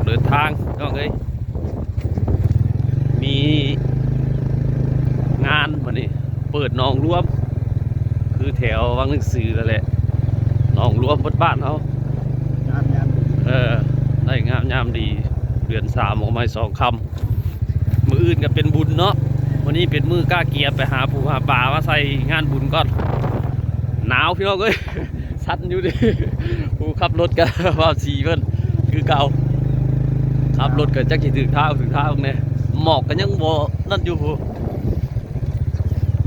เดินทางน้องเอ้ยมีงานวันนี้เปิดหนองรวมคือแถววังหนังสือแล้วแหละหนองรวมบ้านเขาได้งามยามดีเดือน3ออกมา2 คำมืออื่นก็เป็นบุญเนาะวันนี้เป็นมือกล้าเกียร์ไปหาปูหาปลามาใส่งานบุญก่อนหนาวพี่น้องเอ้ยสั่นอยู่ดิผู้ขับรถกันว่าสีเพิ่นคือเก่าขับรถกันจักสิถึงเท้าเนี่ยหมอกกันยังบ่นั่นอยู่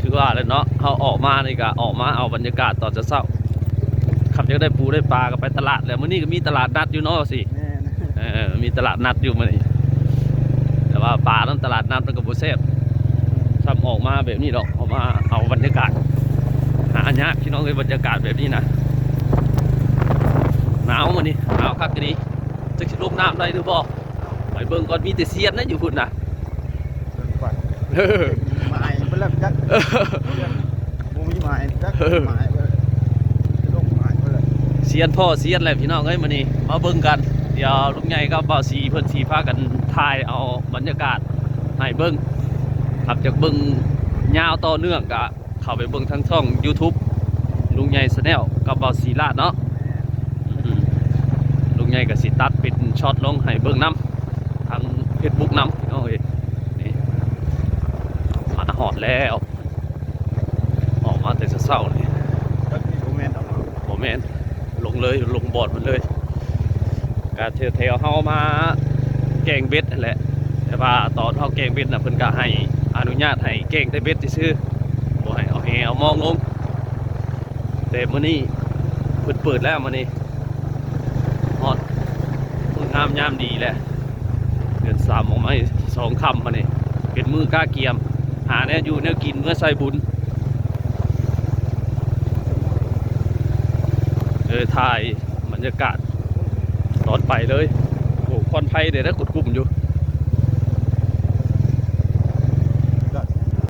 คือว่าเลยเนาะเขาออกมานี่ก็ออกมาเอาบรรยากาศตอนเช้าขับจะได้ปูได้ปลาก็ไปตลาดแล้วมื้อนี้ก็มีตลาดนัดอยู่เนาะสิมีตลาดนัดอยู่มื้อนี้แต่ว่าปลานั้นตลาดนัดมันก็บ่แซ่บซ้ำออกมาแบบนี้ดอกออกมาเอาบรรยากาศหายากพี่น้องเลยบรรยากาศแบบนี้นะหนาวมื้อนี้หนาวคักกะนี้จักสิลงน้ำได้หรือบ่ไปเบิ่งก่อนมีแต่เสียนนะอยู่พุ่นน่ะหมายเริ่มจักมูมีหมายจักหมายลงหมายเลย เสียนพ่อเสียนแหละพี่น้องเอ้ยมื้อนี้มาเบิ่งกันเดี๋ยวลุงใหญ่กับบ่าวสีเพิ่นสิพากันถ่ายเอาบรรยากาศให้เบิ่งครับจากเบิ่งยาวต่อเนื่องก็เข้าไปเบิ่งทางช่อง YouTube ลุงใหญ่ Channel กับบ่าวสีลาดเนาะลุงใหญ่ก็สิตัดเป็นช็อตลงให้เบิ่งนำทาง Facebook นำพี่น้องเอ้ยนี่มาหอดแล้วออกมาแต่เช้าๆนี่โมเมนต์ลงเลยลงบอดมันเลยการแถวเฮามาแกงเบ็ดนั่นแหละแต่ว่าตอนเฮาแกงเบ็ดน่ะเพิ่นก็ให้อนุญาตให้แกงได้เบ็ดซื่อบ่ให้เอาแหเอามองลงแต่มื้อนี้เพิ่นเปิดแล้วมื้อนี้ฮอดงามยามดีแหละเดือน3ออกมา2 ค่ำมื้อนี้เป็นมื้อกล้าเกียมหาแนวอยู่แนวกินเมื่อใส่บุญถ่ายบรรยากาศตอนไปเลยโอ้ควันไฟเดี๋ยวได้กดกลุ่มอยู่